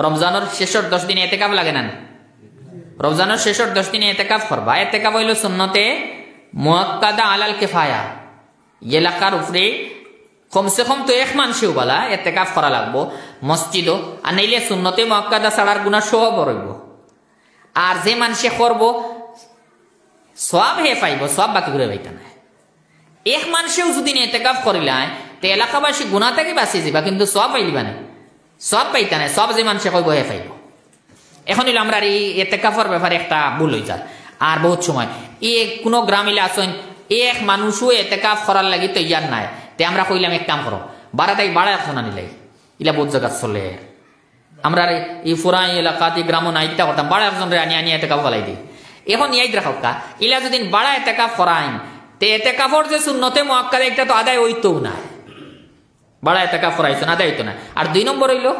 রমজানের শেষের 10 দিন এতেকাফ লাগে না? রমজানের শেষের 10 দিনে এতেকাফ করবা। এতেকাফ হইল সুন্নতে মুআক্কাদা আলাল কিফায়া। এলাকার উপরে কমসে কম তো এক মানুষেও বলা এতেকাফ করা লাগবো মসজিদও, আর নাইলে সুন্নতে মুআক্কাদা ছাড়ার গুনাহ সব রইব। আর যে মানুষে করব সওয়াব হে পাইব, সওয়াব বাকি ঘুরে পাইতা না। এক মানুষেও যদি এতেকাফ করিলায় তে এলাকাবাসী গুনাহ থেকে বাঁচি যাবা, কিন্তু সওয়াব পাইলিবা না, সওয়াব পাইতা না। সব যে মানুষে কইব হে পাইব। এখন হইলো আমরা এই এতেকাফের ব্যাপারে একটা ভুল হয়ে যায়। আর বহুত সময় কোনো গ্রাম এলে আসেন এক মানুষও এতেকাফ করার লাগি তৈয়ার নাই, তে আমরা কইলাম এক কাম করো বাড়াতাই বাড়া এখন আনিলাই, ইলা বহুত জায়গা চলে। আমরা এই ফুরাই এলাকাতে গ্রাম নাইটা করতাম বাড়া একজন আনি আনি এতেকাফ ফলাই দিই। এখন ইয়াদ রাখো কা ইলা যদি বাড়া এতেকাফ করাইন তে এতেকাফর যে সুন্নতে মুআক্কাদা একটা তো আদায় হইতও না, বাড়া এতেকাফ করাইছেন আদায় হইতো না। আর 2 নম্বর হইলো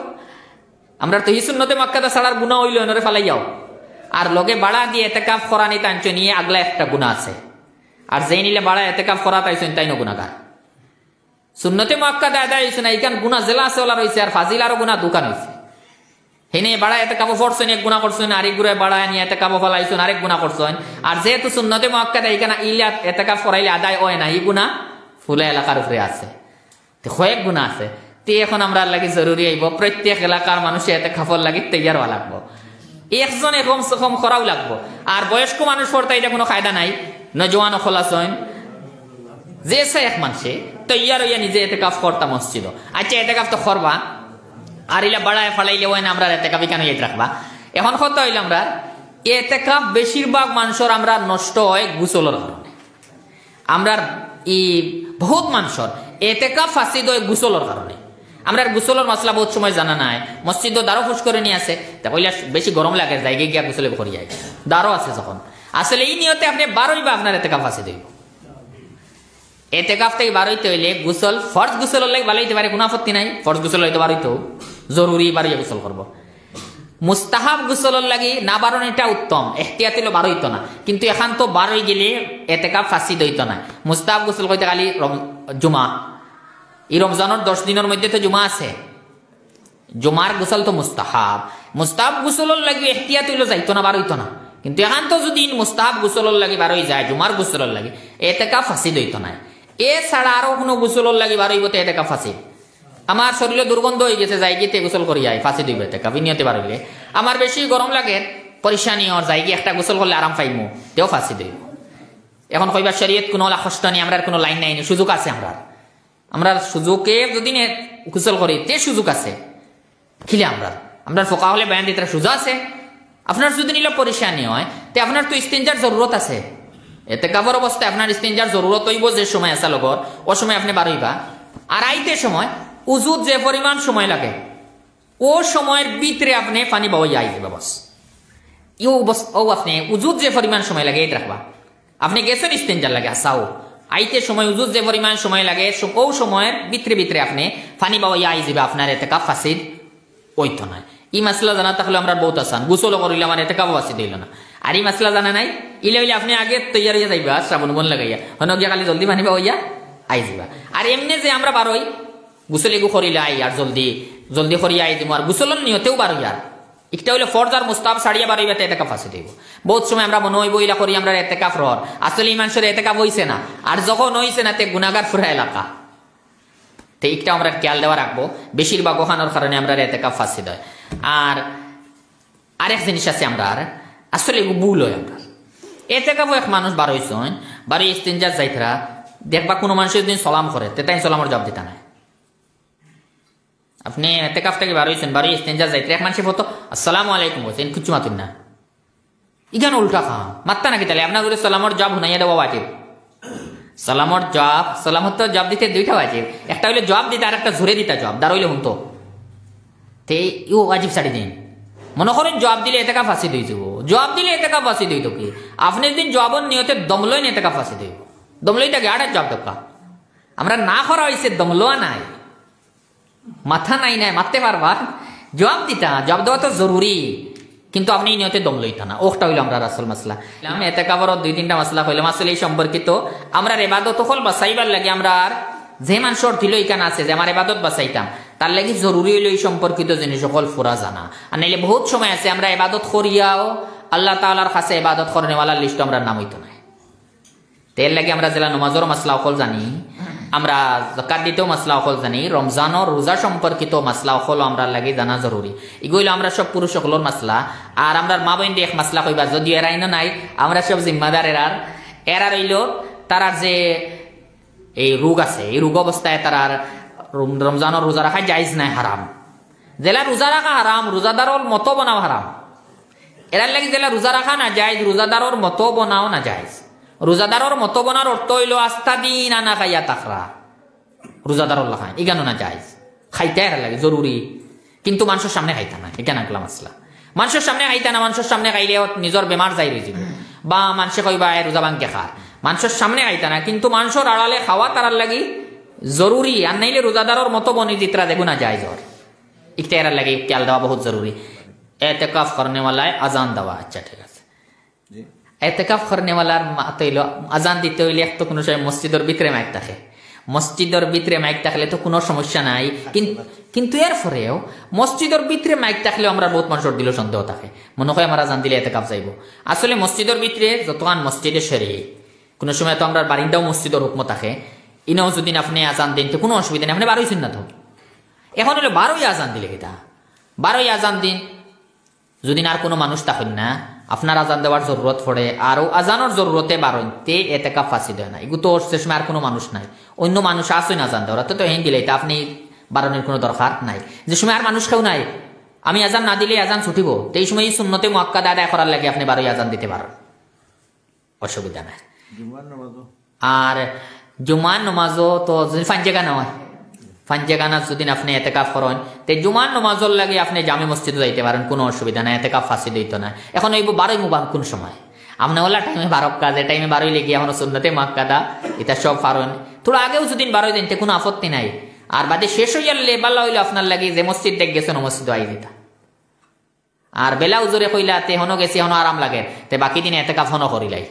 আমরা তো সুন্নতে মুআক্কাদা ছাড়ার গুনাহ হইলো এনরে ফালাইয়াও, আর লগে বাড়া দিয়ে এতেকাফ করানি তাঞ্চ নিয়ে আগলা একটা গুনাহ আছে। আর যেই নিলে বাড়া এতেকাফ করা তাইছেন তাইনো গুনাহগার। সুন্নতে মুআক্কাদা আদায় হইছে না, এইখান গুনাহ জেলা আছে ওলা রইছে, আর ফাজিলারও গুনাহ দোকান হইছে। হেনে বাড়া এতেকাফ করছেন এক গুনাহ করছেন, আরেক গুরে বাড়া নিয়ে এতেকাফ ফলাইছেন আরেক গুনাহ করছেন। আর যেহেতু সুন্নতে মুআক্কাদা এইখানে ইলা এতেকাফ করাইলে আদায় হয় না, এই গুনাহ ফুলে এলাকার উপরে আছে, তো কয়েক গুনাহ আছে। তে এখন আমরা লাগি জরুরি আইব প্রত্যেক এলাকার মানুষে এতেকাফর লাগি তৈয়ার হওয়া লাগবো, একজনে কমসে কম করাও লাগবো। আর বয়স্ক মানুষ পড়তে এটা কোনো কায়দা নাই, নজওয়ান খোলাছেন যে এক মানুষে তৈয়ার হইয়া নিজে এতেকাফ করতা মসজিদ। আচ্ছা এতেকাফ তো করবা, আর ইলা বাড়ায় ফালাইলে হয় না, আমরা এতেকাফি কেন ইয়াদ রাখবা। এখন কত হইল আমরা এতেকাফ বেশিরভাগ মানুষের আমরা নষ্ট হয় গোসলের কারণে। আমরা বহুত মানুষের এতেকাফ ফাসিদ হয় গোসলের কারণে। আমরা গোসলের মশলা বহুত সময় জানা নাই, মসজিদ দারো ফুস করে নিয়ে আসে, তা কইলা বেশি গরম লাগে জায়গায় গিয়া গোসলে করি যায়, দারো আছে যখন আসলে এই নিয়তে আপনি বারোই বা আপনার এতেকাফ ফাসিদ হইব। এতেকাফ থেকে বারোইতে হইলে গোসল ফরজ গোসলের লাগে ভালো হইতে পারে, কোনো আপত্তি নাই, ফরজ গোসল হইতে বারোইতেও জরুরি বারোইয়া গোসল করবো। মুস্তাহাব গোসলের লাগি না বারণ এটা উত্তম, এহতিয়াত হইলো বারোইতো না, কিন্তু এখন তো বারোই গেলে এতেকাফ ফাসিদ হইতো না। মুস্তাহাব গোসল কইতে খালি জুমা, এই রমজানের 10 দিনের মধ্যে তো জুমা আছে, জুমার গোসল তো মুস্তাহাব। মুস্তাহাব গোসলের লাগি এহতিয়াত হইলো যাইতো না, বারোইতো না, কিন্তু এখন তো যদি মুস্তাহাব গোসলের লাগি বারোই যায়, জুমার গোসলের লাগি এতেকাফ ফাসিদ হইতো না। এছাড়া আরো কোনো গোসলের লাগি বারোইব তো এতেকাফ ফাসিদ। আমার শরীরে দুর্গন্ধ হয়ে গেছে যাই গিয়ে গোসল করি যায়, ফাঁসি দিবে এতেকাফ নিয়তে বারোইলে। আমার বেশি গরম লাগে পরিশানি ওর যাই গিয়ে একটা গোসল করলে আরাম পাইমু, তেও ফাঁসি দিব। এখন কইবা শরীয়ত কোনো কষ্ট নেই, আমরা কোনো লাইন নাই, সুযোগ আছে। আমরা সুযোগে যদি গোসল করি তে সুযোগ আছে খিলে আমরা ফোকা হলে বয়ান দিতে সুযোগ আছে। আপনার যদি নিলে পরিশানি হয় তে আপনার তো ইস্তিনজার জরুরত আছে। এতেকাফের অবস্থায় আপনার ইস্তিনজার জরুরত হইব যে সময় আছে লগর, ও সময় আপনি বারইবা। আর আইতে সময় উজুত যে পরিমাণ সময় লাগে ও সময়ের ভিতরে আপনি পানি বাওয়া যাই যাবে বস। ও আপনি উজুত যে পরিমাণ সময় লাগে এটা রাখবা। আপনি গেছেন ইস্তিনজার লাগে আসাও আইতে সময় উজুত যে পরিমাণ সময় লাগে ও সময়ের ভিতরে ভিতরে আপনি পানি বাওয়া যাই যাবে, আপনার এতেকাফ ফাসিদ হইতো না। এই মাসলা জানা থাকলে আমরা বহুত আসান, গোসল করিলে আমার এতেকাফ ফাসিদ হইল না। আর এই মাসলা জানা নাই ইলে হইলে আপনি আগে তৈয়ার হইয়া যাইবা, শ্রাবণ বন লাগাইয়া হন গিয়া খালি জলদি পানি বাওয়া আই যাবা। আর এমনি যে আমরা বারোই গোসল এগু করিলে আই আর জলদি জলদি করিয়া আই দিব, আর গোসলের নিয়তেও বারোই। আর একটা হইলে ফরজ আর মুস্তাহাব ছাড়িয়া বারোইবা এতেকাফ ফাসিদ হইব। বহুত সময় আমরা মনে হইব ইলা করি আমরা এতেকাফ রহর, আসলে এই মানুষের এতেকাফ হইছে না, আর যখন হইছে না তে গুনাহগার পুরা এলাকা। তো এইটা আমরা খেয়াল দেওয়া রাখবো, বেশিরভাগ ওখানোর কারণে আমরা এতেকাফ ফাসিদ হয়। আর আরেক জিনিস আছে আমরা আসলে ভুল হয় আমরা এতেকাফ এক মানুষ বারোইছেন, বারোই ইস্তিনজার যাইতরা দেখবা কোনো মানুষের দিন সালাম করে তে তাই সালামের জবাব দিতা নাই। আপনি এতেকাফ থেকে বারোইছেন, বারোই ইস্তিনজার যাইতে এক মানুষের ফটো আসসালামু আলাইকুম বলছেন, কিচ্ছু মাতুন না, ইগান উল্টা খাম মাত্তা নাকি তাহলে আপনার ঘরে সালামর জবাব হুনাইয়া দেওয়া বাজিব। সালামর জবাব সালামত তো জবাব দিতে দুইটা বাজিব, একটা হইলে জবাব দিতে আর একটা ঝরে দিতা জবাব দাঁড়াইলে হুনতো তে ইউ ওয়াজিব ছাড়ি দিন। মনে করেন জবাব দিলে এতেকাফ ফাসিদ হয়ে যাব, জবাব দিলে এতেকাফ ফাসিদ হইতো কি আপনি দিন জবাবের নিয়তে দমলই না এতেকাফ ফাসিদ হইব, দমলইটাকে আড়ার জবাব দরকার। আমরা না করা হয়েছে দমলোয়া নাই, মাথা নাই নাই মারতে পারবা, জবাব দিতা, জবাব দেওয়া তো জরুরি, কিন্তু আপনি এই নিয়তে দম লইতা না। ওটা হইল আমরা আসল মাসলা। আমি এতেকাফের 2-3টা মাসলা হইলাম আসলে এই সম্পর্কিত। আমরা ইবাদত হল বাঁচাইবার লাগে আমরা যে মানুষের দিল এখানে আছে যে আমার ইবাদত বাঁচাইতাম তার লাগি জরুরি হইল এই সম্পর্কিত জিনিস সকল ফুরা জানা। আর নাইলে বহুত সময় আছে আমরা ইবাদত করিয়াও আল্লাহ তাআলার কাছে ইবাদত করনেওয়ালার লিস্ট আমরা নাম হইতো না। তেল লাগে আমরা জেলা নমাজের মাসলা অকল জানি, আমরা যাকাত দিতেও মাসলা অকল জানি, রমজানের রোজা সম্পর্কিত মাসলা অকল আমরা লাগে জানা জরুরি। এগুলো আমরা সব পুরুষ সকলের মাসলা। আর আমরা মা বোন এক মাসলা কইবা যদি এরাইনো নাই আমরা সব জিম্মাদার এরা রইল তারার যে এই রোগ আছে এই রোগ অবস্থায় তারার রমজানের রোজা রাখা জায়েজ নাই, হারাম। জেলা রোজা রাখা হারাম, রোজাদারর মতো বানাও হারাম। এরার লাগি জেলা রোজা রাখা না জায়েজ, রোজাদারর মতো বানাও না জায়েজ। রোজাদারর মতো বনার অর্থ হইল আস্তা দিন আনা খাইয়া তাকরা, রোজাদারর লাখায় এখানে না জায়েজ, খাইতে এরা লাগে জরুরি, কিন্তু মানুষের সামনে খাইতা না। এখানে একলা মাসলা, মানুষের সামনে খাইতা না। মানুষের সামনে খাইলে নিজের বেমার যাই রয়ে যাব, বা মানুষে কইবা রোজা ভাঙ্গে খা, মানুষের সামনে খাইতা না, কিন্তু মানুষের আড়ালে খাওয়া তারার লাগি জরুরি। আর নাইলে রোজাদারর মতো বনি জিতরা দেখো না জায়েজ, ইকটা এরা লাগে খেয়াল দেওয়া বহুত জরুরি। এতেকাফ করনেওয়ালায় আজান দেওয়া, আচ্ছা ঠিক আছে। এতেকাফ করনেওয়ালার আজান দিতে হইলে এক তো কোনো সময় মসজিদের ভিতরে মাইক থাকে, মসজিদের ভিতরে মাইক থাকলে তো কোনো সমস্যা নাই। কিন্তু এর পরেও মসজিদের ভিতরে মাইক থাকলেও আমরা বহুত মানুষের দিল সন্দেহ থাকে, মনে হয় আমরা আজান দিলে এতেকাফ যাইব। আসলে মসজিদের ভিতরে যতক্ষণ মসজিদে সেরে, কোনো সময় তো আমরা বারিন্দাও মসজিদের হুকম থাকে, ইনাও যদি আপনি আজান দিন তো কোনো অসুবিধা নেই, আপনি 12ই সুন্নাত হোক। এখন হলো 12ই আজান দিলে কিতা, 12ই আজান দিন যদি আর কোনো মানুষ থাকেন না, আপনার আজান দেওয়ার জরুরত পড়ে, আরো আজানোর জরুরতে বারোতে এতেকাফ ফাঁসি দেয় না। এগুলো তো সে সময় আর কোনো মানুষ নাই, অন্য মানুষ আসেন আজান দেওয়ার তো হেন দিলে এটা আপনি বারণের কোনো দরকার নাই। যে সময় আর মানুষ কেউ নাই, আমি আজান না দিলে আজান ছুটিব, তো এই সময় সুন্নতে মুআক্কাদা আদায় করার লাগে আপনি 12ই আজান দিতে পারেন, অসুবিধা নাই। আর জুমার নমাজও তো যদি ফাঞ্জেগা নয়, ফাঞ্জেগানা যদি আপনি এতেকাফ করেন তে জুমার নমাজর লাগে আপনি জামে মসজিদে যাইতে পারেন, কোনো অসুবিধা নাই, এতেকাফ ফাঁসি দিত না। এখন ওই 12ই মুবারক কোন সময় আপনি ওলা টাইমে 12 কাজ, টাইমে 12ই লেগে এখন সুন্নতে মুআক্কাদা এটা সব পারেন। থোড়া আগেও যদি 12ই দিন কোনো আপত্তি নাই। আর বাদে শেষ হয়ে গেলে বাল্লা হইলো আপনার লাগে যে মসজিদ দেখ গেছেন মসজিদ আই দিতা, আর বেলা উজরে কইলা তে হনো গেছি হনো আরাম লাগে, তে বাকি দিন এতেকাফ হনো করিলাই,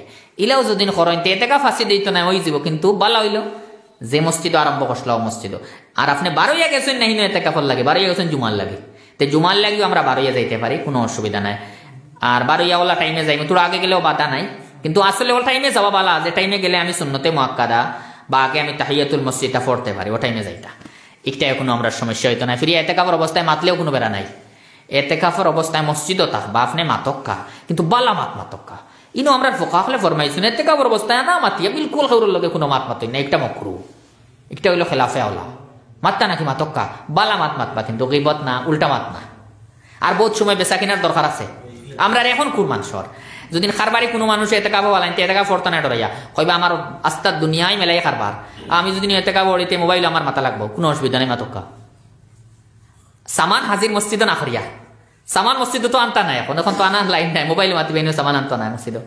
ইলাও যদি করেন তে এতেকাফ ফাঁসি দিত না ওই যাব, কিন্তু বাল্লা হইলো যে মসজিদ আরম্ভ করছিল মসজিদ। আর আপনি 12ই গেছেন না হিনো এতেকাফর লাগে, 12ই গেছেন জুমার লাগে, তে জুমার লাগেও আমরা 12ই যাইতে পারি, কোনো অসুবিধা নাই। আর 12ই ওলা টাইমে যাইব, তোর আগে গেলেও বাধা নাই, কিন্তু আসলে ওই টাইমে যাওয়া বালা, যে টাইমে গেলে আমি সুন্নতে মুআক্কাদা বা আগে আমি তাহিয়াতুল মসজিদটা পড়তে পারি, ও টাইমে যাইতা একটা কোনো আমরা সমস্যা হইতো না। ফিরে এতেকাফের অবস্থায় মাতলেও কোনো বেড়া নাই, এতেকাফের অবস্থায় মসজিদও থাক বা আপনি মাতক্কা, কিন্তু বালা মাতক্কা ইনো আমরা ফোকা হলে ফরমাইছুন এতেকাফের অবস্থায় না মাতিয়া বিলকুল খাউরের লগে কোনো মাতই না, একটা মকরু, একটা হইলো খেলাফে আওলা, মাত্তা নাকি মাতক্কা বালা মাতবা, কিন্তু গীবত না, উল্টা মাত না। আর বহুত সময় বেচা কিনার দরকার আছে, আমরা এখন কুরবান সর যদি খারবারি কোনো মানুষ এতেকাফ বালাইতে এতেকাফ ফরতা না ডরাইয়া কইবা আমার আস্তার দুনিয়ায় মেলাই খারবার, আমি যদি এতেকাফ বড়িতে মোবাইল আমার মাথা লাগবো, কোনো অসুবিধা নেই মাতক্কা। সামান হাজির মসজিদও না করিয়া, সামান মসজিদও তো আনতা নাই, এখন তো আনা লাইন নাই, মোবাইল মাতিবে সামান আনতো না মসজিদও,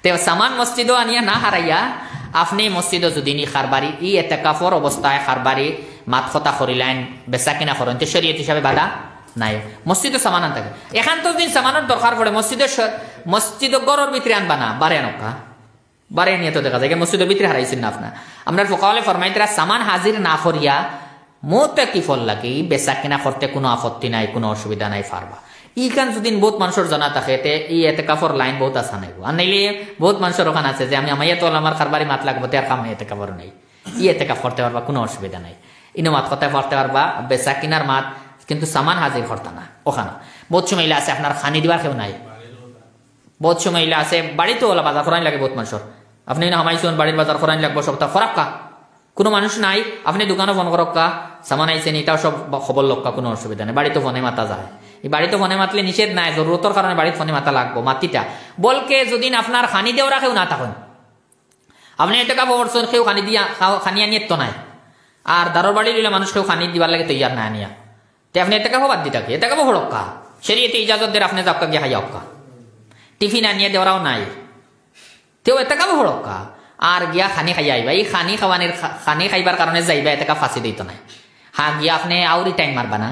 তে সামান মসজিদও আনিয়া না হারাইয়া আপনি মসজিদও যদি নি খারবারি ই এতেকাফর অবস্থায় খারবারি মাত কথা করিলেন বেচা কিনা করেন, তো শরীয়ত হিসাবে বাধা নাই, মসজিদে সামান আন থাকে। এখান তো দিন সামানের দরকার পড়ে মসজিদ গড়ের ভিতরে আনবা না, বারে আনকা বারে নিয়ে তো দেখা যায় মসজিদের ভিতরে হারাইছেন না আপনার। আমরা ফোকালে ফরমাইতরা সামান হাজির না করিয়া মত কি ফল লাগে, বেচা কিনা করতে কোনো আপত্তি নাই, কোনো অসুবিধা নাই, পারবা। ইখান যদি বহুত মানুষের জানা থাকে ই এতেকাফর লাইন বহুত আসা নাই, আর নাইলে বহুত মানুষের ওখানে আছে যে আমি আমাইয়া তো আমার খারবারি মাত লাগবো, তার কাম এতেকাফর নাই, এতেকাফ করতে পারবা, কোনো অসুবিধা নাই, ইনো মাত কথা পড়তে পারবা, বেচা কিনার মাত, কিন্তু সামান হাজির করতা না। ওখানে বহুত সময় আছে আপনার খানি দিবার কেউ নাই, বহুত সময় আছে বাড়িতেও ওলা বাজার করাই লাগে বহুত মানুষের, আপনি না হামাইছেন বাড়ির বাজার করাই লাগবো সপ্তাহ ফরাক্কা, কোনো মানুষ নাই, আপনি দোকানও ফোন করক্কা সামান আইসেন এটাও সব খবর লক্কা, কোনো অসুবিধা নেই, বাড়িতে ফোনে মাতা যায়, এই বাড়িতে ফোনে মাতলে নিষেধ নাই, জরুরতর কারণে বাড়িতে ফোনে মাতা লাগবো মাতিটা, বলকে যদি আপনার খানি দেও রাখেও না তখন আপনি এতেকাফ করছেন কেউ খানি দিয়া খানি আনিয়ে তো নাই, আর দারোর বাড়ি দিলে মানুষ কেউ খানি দিবার লাগে তৈয়ার না আনিয়া, তে আপনি এতেকাফ বাদ দি থাকে, এতেকাফ হড়ক্কা শরীয়তে ইজাজত দের আপনি যাক্কা গিয়ে খাইয়া হক্কা, টিফিন আনিয়ে দেওয়াও নাই, তেও এতেকাফ হড়ক্কা, আর গিয়া খানি খাই আইবা, এই খানি খাওয়ানির খানি খাইবার কারণে যাইবা এতেকাফ ফাঁসি দিত নাই। হ্যাঁ গিয়া আপনি আউরি টাইম মারবা না,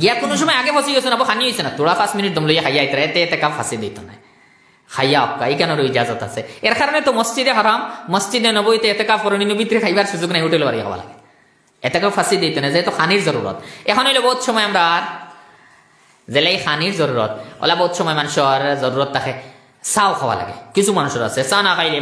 গিয়া কোনো সময় আগে ফসি গেছে না, খানি হয়েছে না, তোরা 5 মিনিট দম লইয়া খাইয়া আইতরা, এতে এতেকাফ ফাঁসি দিত নাই, খাইয়া অক্কা এই কেন ইজাজত আছে। এর কারণে তো মসজিদে হারাম, মসজিদে নবীতে এতেকাফ করেনি, ভিতরে খাইবার সুযোগ নাই, হোটেল বাড়ি খাওয়া লাগে, এতেকাও ফাঁসি দিতে না, যেহেতু খানির জরুরত। এখন হইলে বহুত সময় আমরা জেলাই খানির জরুরত ওলা বহুত সময় মানুষের জরুরত থাকে চাও খাওয়া লাগে। কিছু মানুষের আছে চা না খাইলে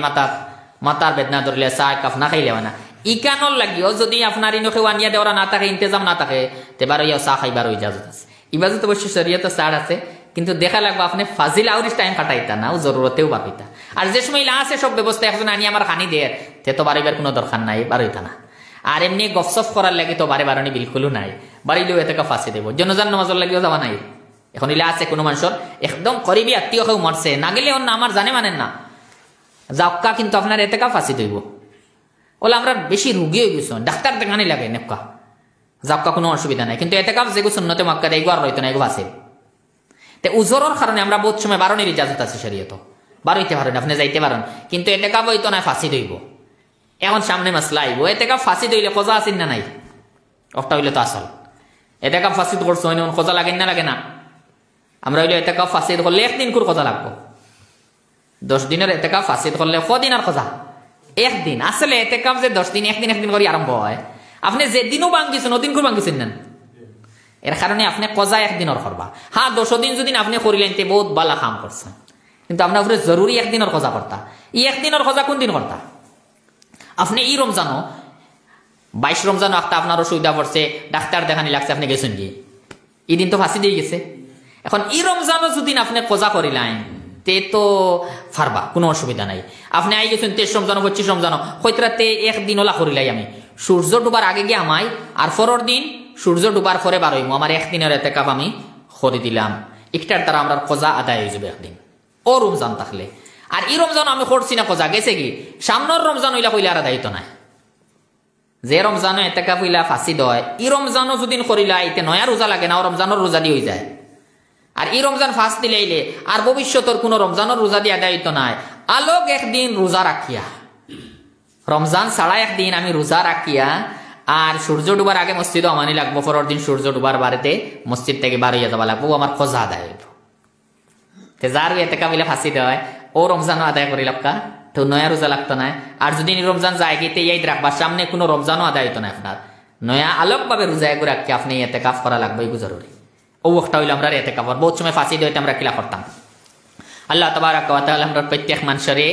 মাতার বেদনা ধরলে চা কাপ না খাইলে না ইকানোর লাগিও যদি আপনার ইনকে ওয়ানিয়া দেওয়া না থাকে, ইন্তজাম না থাকে, তেবার ইয়া চা খাইবার ইজাজত আছে। ইবাজত অবশ্য শরীয়তে ছাড় আছে, কিন্তু দেখা লাগবে আপনি ফাজিল আউরিস টাইম কাটাইতা না, জরুরতেও বাপিতা। আর যে সময় আছে সব ব্যবস্থা একজন আনি আমার খানি দেয়, তে তো বাড়িবার কোনো দরকার নাই, বাড়িতা না। আর এমনি গফসফ করার লাগে তো বাড়ি বাড়ানি বিলকুলও নাই, বাড়িলেও এতে ফাঁসি দেব। জনজান নামাজের লাগিও যাওয়া নাই। এখন ইলা আছে কোনো মানুষের একদম করিবি আত্মীয় কেউ মরছে না গেলে অন্য আমার জানে মানেন না যাক্কা, কিন্তু আপনার এতে ফাঁসি দইব। ওলা আমরা বেশি রুগী হয়ে গেছ, ডাক্তার দেখানি লাগে নেপকা, যাক্কা কোনো অসুবিধা নাই। কিন্তু এতে যেগু সুন্নতে মক্কা দেয় আর রইতো না, এগু ফাঁসি। তে উজোরের কারণে আমরা বহুত সময় বারণের ইজাজত আছে শরীয়ত, বারইতে পারেন, আপনি যাইতে পারেন, কিন্তু এতে হইতো না, ফাঁসি দইব। এখন সামনে মাসলা আইব, এতে ফাঁসি দইলে খোঁজা আসেন না নাই, একটা হইলে তো আসল। এতে ফাঁসি করছো খোঁজা লাগেন না লাগে না? আমরা হইলে এতে ফাঁসি করলে একদিন করে খোঁজা লাগবো, 10 দিনের এতে ফাঁসি করলে কদিন আর খোঁজা? একদিন। আসলে এতে যে 10 দিন একদিন করে আরম্ভ হয়, আপনি যেদিনও ভাঙ্গিছেন ওদিন করে ভাঙ্গিছেন না, এর কারণে আপনি কজা একদিনের করবা। হ্যাঁ 10 দিন যদি আপনি করিলেন তে বহুত বালা কাম করছেন, কিন্তু আপনার উপরে জরুরি একদিনের কজা করতা। একদিনের কজা কোন দিন করতা? আপনি এই রমজানও 22 রমজানও একটা আপনার অসুবিধা পড়ছে, ডাক্তার দেখানি লাগছে, আপনি গেছেন কি এই দিন তো ফাঁসি দিয়ে গেছে। এখন এই রমজানও যদি আপনি কজা করিলেন তে তো ফারবা, কোনো অসুবিধা নাই। আপনি আই গেছেন 23 রমজানও 25 রমজানও, হইতরাতে একদিন ওলা করিলাই আমি, সূর্য ডুবার আগে গিয়ে আমায়, আর পরের দিন সূর্য ডুবার পরে বার হইমু, আমার একদিনের এতেকাফ আমি করে দিলাম, একটার দ্বারা আমরা কজা আদায় হয়ে যাবে একদিন ও রমজান থাকলে। আর এই রমজান আমি করছি না, কজা গেছে কি সামনের রমজান হইলা কইলে আর দায়িত্ব নাই। যে রমজানও এতেকাফ হইলা ফাঁসি দয়, এই রমজানও যদি করিলা এতে নয়া রোজা লাগে না, ও রমজানের রোজা দিয়ে হয়ে যায়। আর এই রমজান ফাঁস দিলে আর ভবিষ্যতের কোনো রমজানের রোজা দিয়ে দায়িত্ব নাই। আলোক একদিন রোজা রাখিয়া, রমজান ছাড়া একদিন আমি রোজা রাখিয়া, আর সূর্য ডুবার আগে মসজিদও আমানি লাগবো, পরের দিন সূর্য ডুবার বাড়িতে মসজিদ থেকে বার হইয়া যাওয়া লাগবো, আমার কজা আদায় হইব। যার এতেকা মিলে ফাঁসি দেওয়া ও রমজানও আদায় করি লক্কা, তো নয়া রোজা লাগতো না। আর যদি রমজান যায় গিয়ে ইয়াদ রাখবা, সামনে কোনো রমজানও আদায় হইতো না, আপনার নয়া আলোক ভাবে রোজা এগুলো রাখি আপনি এতে কাফ করা লাগবে, এগুলো জরুরি। ও একটা হইলে আমরা এতে কাফ বহুত সময় ফাঁসি দিয়ে আমরা কিলা করতাম। আল্লাহ তাবারাক ওয়া তাআলা আমরা প্রত্যেক মানুষেরে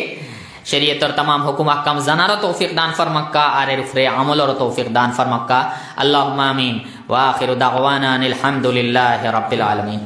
শরীয়তের तमाम হুকুম আহকাম জানারও তৌফিক দান ফরমাক্কা, আর এর উপরে আমলেরও তৌফিক দান ফরমাক্কা। আল্লাহুম্মা আমিন ওয়া আখিরু দাওয়ানা আনিল হামদুলিল্লাহি রাব্বিল আলামিন।